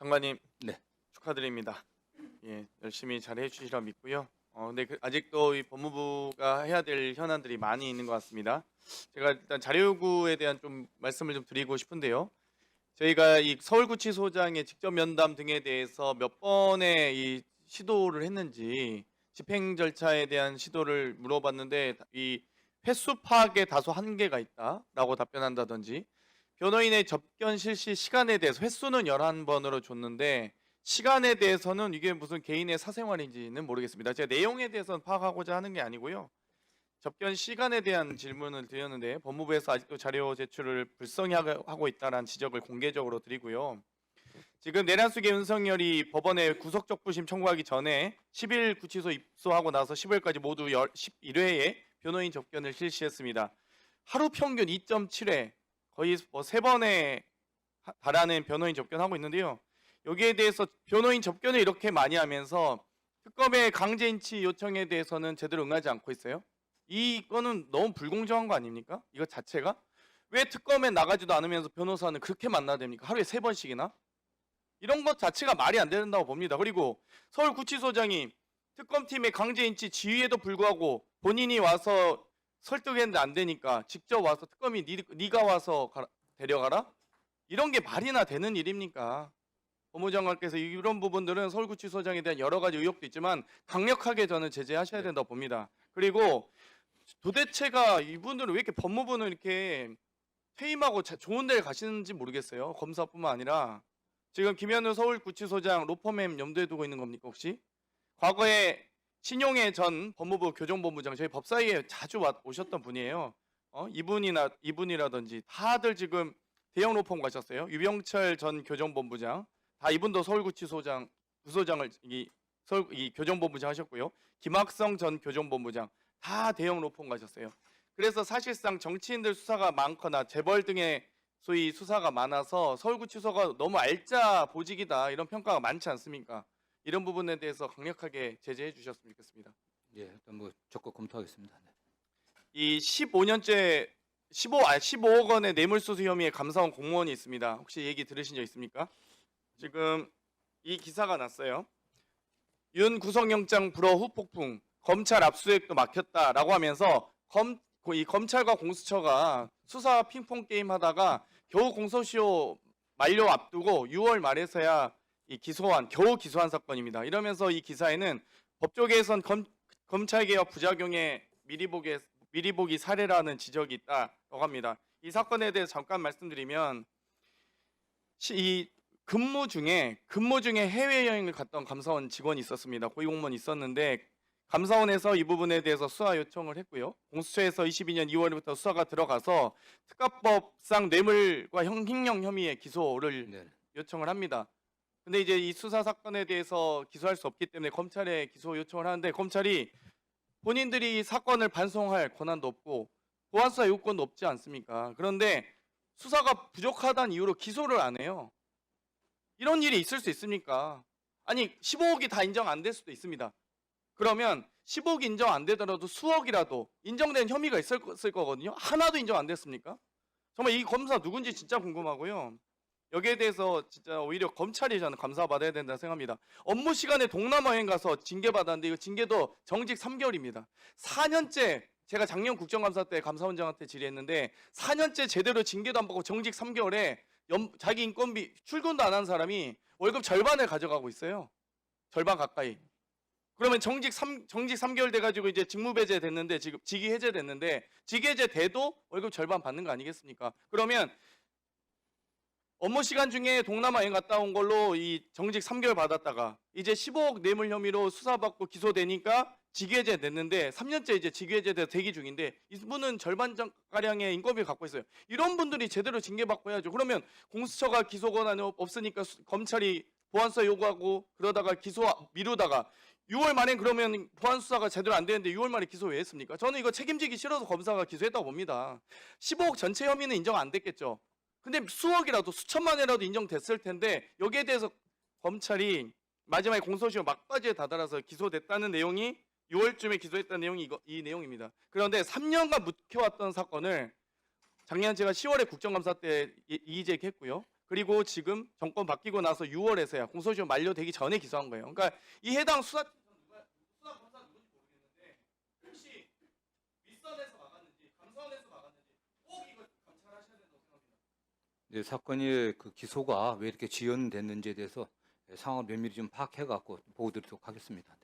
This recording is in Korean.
장관님 네. 축하드립니다. 예, 열심히 잘 해주시리라 믿고요. 근데 아직도 이 법무부가 해야 될 현안들이 많이 있는 것 같습니다. 제가 일단 자료 요구에 대한 좀 말씀을 좀 드리고 싶은데요. 저희가 이 서울구치소장의 직접 면담 등에 대해서 몇 번의 이 시도를 했는지 집행 절차에 대한 시도를 물어봤는데 이 횟수 파악에 다소 한계가 있다라고 답변한다든지 변호인의 접견 실시 시간에 대해서 횟수는 11번으로 줬는데 시간에 대해서는 이게 무슨 개인의 사생활인지는 모르겠습니다. 제가 내용에 대해서는 파악하고자 하는 게 아니고요. 접견 시간에 대한 질문을 드렸는데 법무부에서 아직도 자료 제출을 불성히 하고 있다는 지적을 공개적으로 드리고요. 지금 내란숙의 윤석열이 법원에 구속적 부심 청구하기 전에 10일 구치소 입소하고 나서 10일까지 모두 11회의 변호인 접견을 실시했습니다. 하루 평균 2.7회 거의 뭐 3번에 달하는 변호인 접견하고 있는데요. 여기에 대해서 변호인 접견을 이렇게 많이 하면서 특검의 강제 인치 요청에 대해서는 제대로 응하지 않고 있어요. 이거는 너무 불공정한 거 아닙니까? 이거 자체가? 왜 특검에 나가지도 않으면서 변호사는 그렇게 만나야 됩니까? 하루에 3번씩이나? 이런 것 자체가 말이 안 된다고 봅니다. 그리고 서울구치소장이 특검팀의 강제 인치 지휘에도 불구하고 본인이 와서 설득했는데 안 되니까 직접 와서 특검이 네가 와서 데려가라? 이런 게 말이나 되는 일입니까? 법무장관께서 이런 부분들은 서울구치소장에 대한 여러 가지 의혹도 있지만 강력하게 저는 제재하셔야 된다고 봅니다. 그리고 도대체가 이분들은 왜 이렇게 법무부는 이렇게 퇴임하고 좋은 데를 가시는지 모르겠어요. 검사뿐만 아니라 지금 김현우 서울구치소장 로펌엠 염두에 두고 있는 겁니까 혹시? 과거에 신용회 전 법무부 교정본부장 저희 법사위에 자주 오셨던 분이에요. 이분이라든지 다들 지금 대형 로펌 가셨어요. 유병철 전 교정본부장 다 이분도 서울구치소장 부소장을 이 교정본부장 하셨고요. 김학성 전 교정본부장 다 대형 로펌 가셨어요. 그래서 사실상 정치인들 수사가 많거나 재벌 등의 소위 수사가 많아서 서울구치소가 너무 알짜 보직이다 이런 평가가 많지 않습니까? 이런 부분에 대해서 강력하게 제재해 주셨으면 좋겠습니다. 예, 일단 뭐 적극 검토하겠습니다. 네. 이 15년째 15억 원의 뇌물수수 혐의의 감사원 공무원이 있습니다. 혹시 얘기 들으신 적 있습니까? 지금 이 기사가 났어요. 윤 구속영장 불허 후폭풍, 검찰 압수수색도 막혔다라고 하면서 이 검찰과 공수처가 수사 핑퐁 게임 하다가 겨우 공소시효 만료 앞두고 6월 말에서야 겨우 기소한 사건입니다. 이러면서 이 기사에는 법조계에선 검찰개혁 부작용의 미리 보기 사례라는 지적이 있다고 합니다. 이 사건에 대해서 잠깐 말씀드리면 이 근무 중에 해외여행을 갔던 감사원 직원이 있었습니다. 고위공무원이 있었는데 감사원에서 이 부분에 대해서 수사 요청을 했고요. 공수처에서 22년 2월부터 수사가 들어가서 특가법상 뇌물과 횡령 혐의의 기소를 요청을 합니다. 근데 이제 이 수사 사건에 대해서 기소할 수 없기 때문에 검찰에 기소 요청을 하는데 검찰이 본인들이 사건을 반송할 권한도 없고 보안수사 요건도 없지 않습니까? 그런데 수사가 부족하다는 이유로 기소를 안 해요. 이런 일이 있을 수 있습니까? 아니 15억이 다 인정 안 될 수도 있습니다. 그러면 15억 인정 안 되더라도 수억이라도 인정된 혐의가 있을 거거든요. 하나도 인정 안 됐습니까? 정말 이 검사 누군지 진짜 궁금하고요. 여기에 대해서 진짜 오히려 검찰이 저는 감사받아야 된다 생각합니다. 업무 시간에 동남아 여행 가서 징계받았는데 이거 징계도 정직 3개월입니다. 4년째 제가 작년 국정감사 때 감사원장한테 질의했는데 4년째 제대로 징계도 안 받고 정직 3개월에 자기 인건비 출근도 안 한 사람이 월급 절반을 가져가고 있어요. 절반 가까이. 그러면 정직 3개월 돼가지고 이제 직무배제 됐는데 지금 직위 해제됐는데 직위 해제 돼도 월급 절반 받는 거 아니겠습니까? 그러면 업무 시간 중에 동남아 여행 갔다 온 걸로 이 정직 3개월 받았다가 이제 15억 뇌물 혐의로 수사받고 기소되니까 직위해제 됐는데 3년째 이제 직위해제돼서 대기 중인데 이분은 절반 가량의 인건비 갖고 있어요. 이런 분들이 제대로 징계받고 해야죠. 그러면 공수처가 기소 권한이 없으니까 검찰이 보안수사 요구하고 그러다가 기소 미루다가 6월 말에 그러면 보안수사가 제대로 안 되는데 6월 말에 기소 왜 했습니까? 저는 이거 책임지기 싫어서 검사가 기소했다고 봅니다. 15억 전체 혐의는 인정 안 됐겠죠. 근데 수억이라도 수천만이라도 인정됐을 텐데 여기에 대해서 검찰이 마지막에 공소시효 막바지에 다다라서 기소됐다는 내용이 6월쯤에 기소했다는 내용이 이 내용입니다. 그런데 3년간 묵혀왔던 사건을 작년 제가 10월에 국정감사 때 이의제기했고요. 그리고 지금 정권 바뀌고 나서 6월에서야 공소시효 만료되기 전에 기소한 거예요. 그러니까 이 해당 수사검사 누군지 모르겠는데 혹시 윗선에서 막았는지 감사원에서 막았는지 꼭 이거 감찰하셔야 된다고 생각합니다. 네, 사건이 그 기소가 왜 이렇게 지연됐는지에 대해서 상황을 면밀히 좀 파악해 갖고 보고 드리도록 하겠습니다.